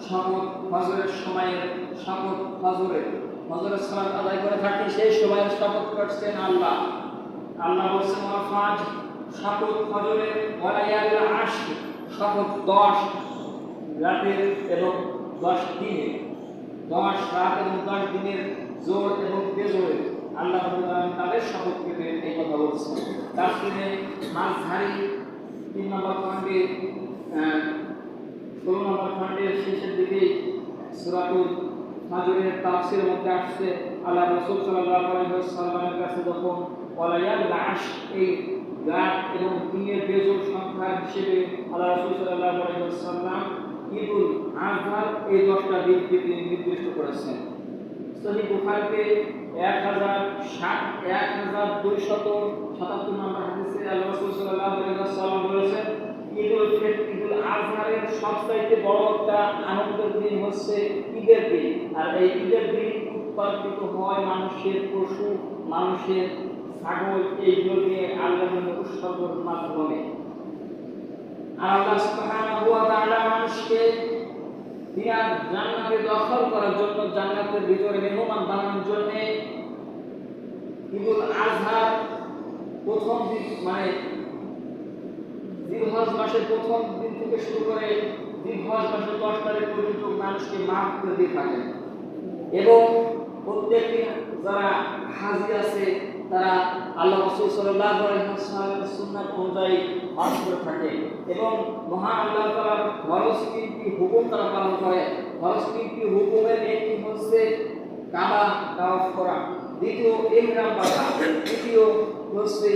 শপথ ফজরের সময়ের শপথ ফজরের সালাত আদায় করে থাকি সেই সময়ের শপথ করছেন আল্লাহ। আল্লাহ বলছেন ওয়াফাজ শপথ ফজরের ওয়ালায়ালিল আশর শপথ 10 রাতের এবং 10 দিনের 10 রাত এবং 10 দিনের জোর এবং বেজোরে আল্লাহ রাব্বুল আলামিন তাদের শপথ করে এই কথা বলছেন। তাফসীরে মাযহারি 3 নম্বর খণ্ডে 16 নম্বর খণ্ডের শেষের দিকে সূরাতুল ফাজরের তাফসীরের মধ্যে আসছে আল্লাহ রাসূল সাল্লাল্লাহু আলাইহি ওয়াসাল্লামের কাছে যখন ওয়ালায়ালিল আশর এই রাত এবং দিনের বেজোর সংখ্যা হিসেবে আল্লাহ রাসূল সাল্লাল্লাহু আলাইহি ওয়াসাল্লাম ঈদুল আযহার এই 10টা দিনকে তিনি নির্দিষ্ট করেছেন। সহিহ বুখারীতে 1277 নম্বর হাদিসে আল্লাহ রাসূল সাল্লাল্লাহু আলাইহি ওয়াসাল্লাম বলেছেন ঈদুল ফিতর ঈদুল আযহারের সবচেয়ে বড় একটা আনন্দের দিন হচ্ছে ঈদের দিন। আর এই ঈদের দিন উৎপাদিত হয় মানুষের পশু, মানুষের ছাগল এইগুলো দিয়ে আল্লাহর উৎসর্গের মাধ্যমে। আর আল্লাহ সুবহানাহু ওয়া তাআলা মানুষকে জান্নাতে দখল করার জন্য, জান্নাতের ভিতরে মেহমান বানানোর জন্য ঈদুল আযহার প্রথম দিন মানে জিলহজ মাসের প্রথম দিন থেকে শুরু করে জিলহজ মাসের 10 তারিখ পর্যন্ত মানুষকে মাফ করে দিয়ে থাকেন এবং প্রত্যেকদিন যারা হাজী আছে তারা আল্লাহ রাসূল সাল্লাল্লাহু আলাইহি ওয়াসাল্লামের সুন্নাত অনুযায়ী হজ করে থাকে এবং মহান আল্লাহ তাআলার ফরজ 3টি হুকুম তারা পালন করে। ফরজ 3টি হুকুমের একটি হচ্ছে কাবা তাওয়াফ করা, দ্বিতীয় ইহরাম বাঁধা, তৃতীয় হচ্ছে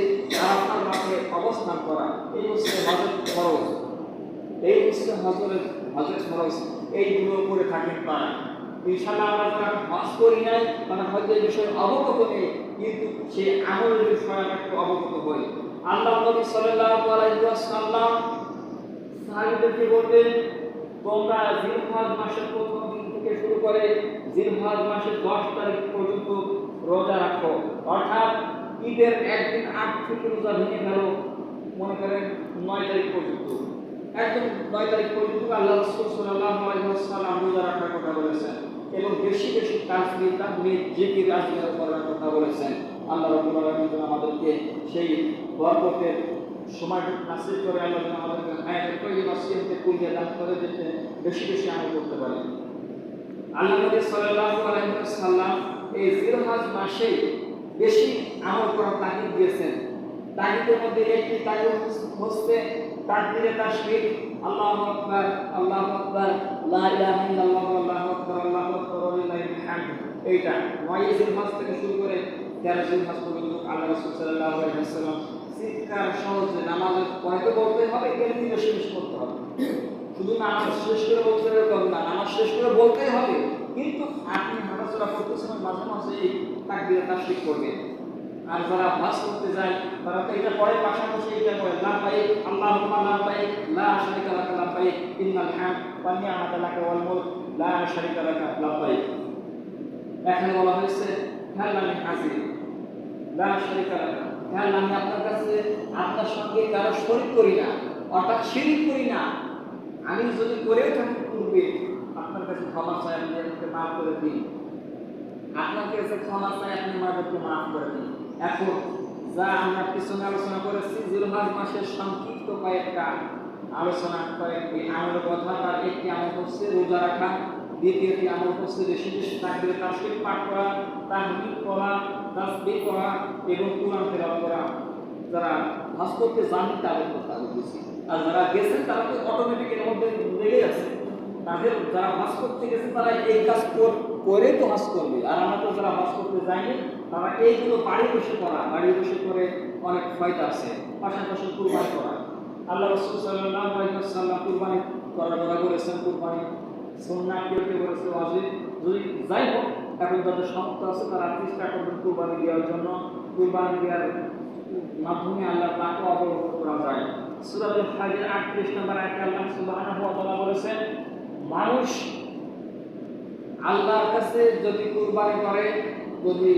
আরাফার মাঠে অবস্থান করা। এই হচ্ছে হজের ফরজ, এই হচ্ছে হজের ফরজ। এইগুলো করে থাকেন তারা। ইনশাআল্লাহ আমরা যারা হজ করি নাই মানে হজের বিষয়ে অবগত নেই, কিন্তু সেই আমলের বিষয়ে আমরা একটু অবগত হই। আল্লাহ নবী সাল্লাল্লাহু আলাইহি ওয়াসাল্লাম সাহাবীদেরকে বলতেন তোমরা জিলহজ মাসের প্রথম দিন থেকে শুরু করে জিলহজ মাসের 10 তারিখ পর্যন্ত রোজা রাখো, অর্থাৎ ঈদের একদিন আগ থেকে রোজা ভেঙে ফেলো। মনে করেন 9 তারিখ পর্যন্ত, একদম 9 তারিখ পর্যন্ত আল্লাহ রাসূল সাল্লাল্লাহু আলাইহি ওয়াসাল্লাম রোজা রাখার কথা বলেছেন এবং বেশি বেশি তাসবিহ তাহমিদ জিকির আজকার করার কথা বলেছেন। আল্লাহ রাব্বুল আলামিন আমাদেরকে সেই বরকতের সময়টুকু নাসিব করে, আল্লাহ আমাদেরকে হায়াতের তৈয়বা সিয়াতে কুলিয়া দান করে দিতে বেশি বেশি আমল করতে পারেন। আল্লাহ নবী সাল্লাল্লাহু আলাইহি ওয়াসাল্লাম এই জিলহজ মাসে বেশি আমল করার তাগিদ দিয়েছেন। তাগিদের মধ্যে একটি তাগিদ হচ্ছে তাকবীরে তাশরিক, আল্লাহু আকবার আল্লাহু আকবার লা ইলাহা ইল্লাল্লাহ আল্লাহু আকবার আল্লাহু আকবার ওয়া লিল্লাহিল হামদ। এইটা 9 জিলহজ থেকে শুরু করে 13 জিলহজ পর্যন্ত আল্লাহ রাসূল সাল্লাল্লাহু আলাইহি ওয়াসাল্লাম চিৎকার সহজে নামাজের পড়তে বলতে হবে, এমনি বেশি বেশি করতে হবে। শুধু নামাজ শেষ করে বলতে হবে না, নামাজ শেষ করে বলতেই হবে, কিন্তু আপনি হাঁটাচলা করতেছেন মাঝে মাঝে এই তাকবীরে তাশরিক করবেন। আর যারা হজ করতে যায় তারা তো এটা পড়ে, পাশাপাশি এটা পড়ে লাব্বাইক আল্লাহুম্মা লাব্বাইক লা শারীকা লাকা লাব্বাইক ইন্নাল হামদ ওয়া নি'মাতা লাকা ওয়াল মুলক লা শারীকা লাকা লাব্বাইক। এখানে বলা হয়েছে হ্যাঁ আমি হাজির লা শারীকা লাকা, হ্যাঁ আমি আপনার কাছে আপনার সঙ্গে কারো শরীক করি না, অর্থাৎ শিরক করি না। আমি যদি করেও থাকি পূর্বে আপনার কাছে ক্ষমা চাই, আপনি আমাকে মাফ করে দিন। আপনার কাছে ক্ষমা চাই, আপনি আমাদেরকে মাফ করে দিন। এখন যা আমরা পিছনে আলোচনা করেছি জিলহজ মাসের সংক্ষিপ্ত কয়েকটা আলোচনা, কয়েকটি আমলের কথা। তার একটি আমল হচ্ছে রোজা রাখা, দ্বিতীয়টি আমল হচ্ছে বেশি বেশি তাকবীরে তাশরিক পাঠ করা, তাহমিদ পড়া, তাসবিহ পড়া এবং কুরআন তেলাওয়াত করা। যারা হজ করতে জানেন তাদের কথা বলছি, আর যারা গেছেন তারা তো অটোমেটিক এর মধ্যে লেগে আছে। তাদের যারা হজ করতে গেছে তারা এই কাজ করে তো হজ করবে। আর আমরা তো যারা হজ করতে যাইনি তারা এইগুলো বাড়ি বসে করা, বাড়ি বসে করে অনেক ফায়দা আছে। পাশাপাশি কুরবানি করা, আল্লাহ রাসূল সাল্লাল্লাহু আলাইহি ওয়াসাল্লাম কুরবানি করার কথা বলেছেন। কুরবানি সুন্নাহ কেউ কেউ বলেছে ওয়াজিব। যদি যাই হোক, এখন যাদের সামর্থ্য আছে তারা চেষ্টা করবেন কুরবানি দেওয়ার জন্য। কুরবানি দেওয়ার মাধ্যমে আল্লাহ তাকে অবগত করা যায়। সূরাতুল হাজের 38 নম্বর আয়াতে আল্লাহ সুবহানাহু ওয়া তাআলা বলেছেন মানুষ আল্লাহর কাছে যদি কুরবানি করে, যদি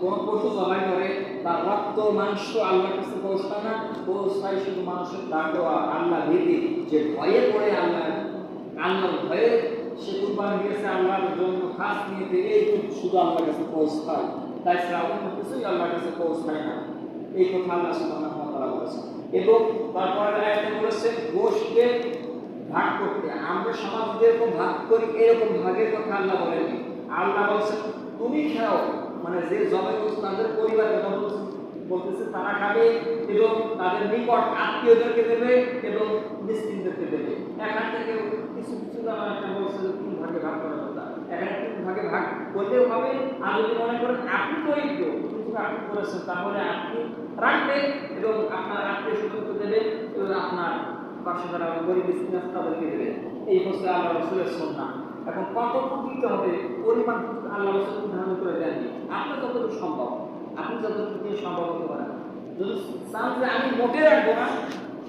কোন পশু জবাই করে, তার রক্ত মাংস আল্লাহর কাছে পৌঁছায় না, পৌঁছায় শুধু মানুষের তাকওয়া, আল্লাহ ভীতি, যে ভয়ে পড়ে আল্লাহর ভয়ে সে কুরবানি দিয়েছে আল্লাহর জন্য খাস নিয়েতে এইটুকু শুধু আল্লাহর কাছে পৌঁছায়, তাই ছাড়া অন্য কিছুই আল্লাহর কাছে পৌঁছায় না। এই কথা আল্লাহ সুবহানাহু ওয়া তাআলা বলেছেন। এবং তারপরে আয়াতে বলেছে গোশকে ভাগ করতে। আমরা সমাজ যেরকম ভাগ করি এরকম ভাগের কথা আল্লাহ বলেনি। আল্লাহ বলছেন তুমি খাও, মানে যে জবাই করছে তাদের পরিবারের কথা বলতেছে তারা খাবে এবং তাদের নিকট আত্মীয়দেরকে দেবে এবং মিসকিনদেরকে দেবে। এখান থেকে কিছু কিছু আমার একটা বলছে যে 3 ভাগে ভাগ করার কথা। এখানে 3 ভাগে ভাগ করলেও হবে। আর যদি মনে করেন আপনি দরিদ্র কিছু আপনি করেছেন, তাহলে আপনি রাখবেন এবং আপনার আত্মীয় স্বজনকে দেবেন এবং আপনার পাশে যারা গরিব মিসকিন আছে তাদেরকে দেবেন। এই হচ্ছে আল্লাহ রাসূলের সুন্নাহ। এখন কতটুকু দিতে হবে পরিমাণ আল্লাহ রাসূল নির্ধারণ করে দেননি। আপনার যতটুকু সম্ভব, আপনি যতটুকু দিয়ে সম্ভব হতে পারেন। যদি চান যে আমি মোটে রাখবো না,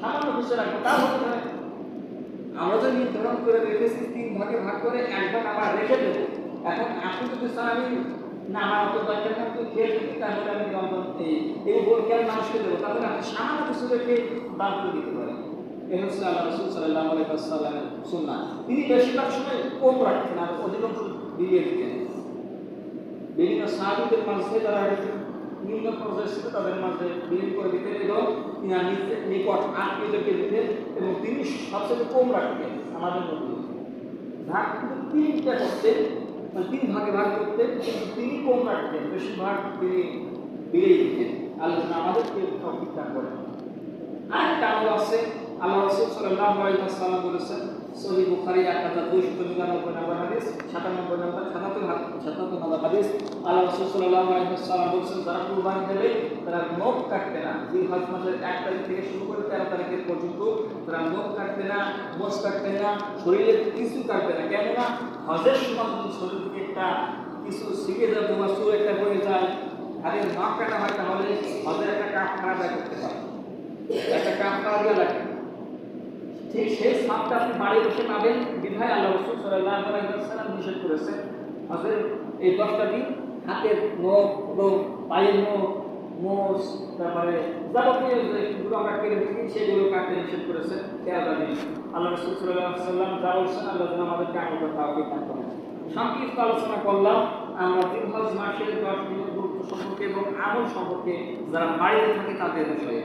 সামান্য কিছু রাখবো, তা হতে পারে। আমরা যদি নির্ধারণ করে রেখেছি 3 ভাগে ভাগ করে 1 ভাগ আবার রেখে দেবো। এখন আপনি যদি চান আমি না আমার অত দরকার না, তুই খেয়ে দিবি, তাহলে আমি রমজান এই বলকে আমি মানুষকে দেবো, তাহলে আপনি সামান্য কিছু রেখে দান করে দিতে পারেন। এই হচ্ছে আল্লাহ রাসূল সাল্লাল্লাহু আলাইহি ওয়াসাল্লামের সুন্নাহ। তিনি বেশিরভাগ সময় কম রাখতেন আর অধিকাংশ দিয়ে দিতেন। বিভিন্ন সাহাবীদের মাঝে যারা নিম্ন পর্যায়ে ছিল তাদের মাঝে বিলীন করে দিতেন এবং তিনার নিকট আত্মীয়দেরকে দিতেন এবং তিনি সবচেয়ে কম রাখতেন। আমাদের মধ্যে ভাগ কিন্তু 3টা করতেন, মানে 3 ভাগে ভাগ করতেন, কিন্তু তিনি কম রাখতেন, বেশিরভাগ তিনি বিলিয়ে দিতেন। আল্লাহ আমাদেরকে তৌফিক দান করেন। আরেকটা আমল আছে, আল্লাহ রাসূল সাল্লাল্লাহু আলাইহি ওয়াসাল্লাম বলেছেন সহিহ বুখারী 1299 নম্বর হাদিস, 97 নম্বর 77 নম্বর হাদিস। আল্লাহ রাসূল সাল্লাল্লাহু আলাইহি ওয়াসাল্লাম বলেছেন যারা কুরবানি দেবে তারা নখ কাটবে না। জিলহজ মাসের 1 তারিখ থেকে শুরু করে 13 তারিখ পর্যন্ত তারা নখ কাটবে না, মোষ কাটবে না, শরীরে কিছু কাটবে না। কেননা হজের সময় যদি শরীর থেকে একটা কিছু শিখে যাবে বা চুল একটা হয়ে যায়, হাতের নখ কাটা হয়, তাহলে হজের একটা কাফারা আদায় করতে পারে, একটা কাফারা দেওয়া লাগে। ঠিক সেই সাপটা আপনি বাড়ি বসে পাবেন বিধায় আল্লাহ রাসূল সাল্লাল্লাহু আলাইহি ওয়াসাল্লাম নিষেধ করেছেন। হজের এই 10টা দিন হাতের নখ এবং পায়ের নখ, মোষ, তারপরে যাবতীয় যেগুলো আমরা কেটে থাকি সেগুলো কাটতে নিষেধ করেছেন 13টা দিন। আল্লাহ রাসূল সাল্লাল্লাহু আলাইহি ওয়াসাল্লাম যা বলছেন আল্লাহ যেন আমাদেরকে আমল করতে তৌফিক দান করেন। সংক্ষিপ্ত আলোচনা করলাম আমরা জিলহজ মাসের 10 দিনের গুরুত্ব সম্পর্কে এবং আমল সম্পর্কে যারা বাড়িতে থাকে তাদের বিষয়ে।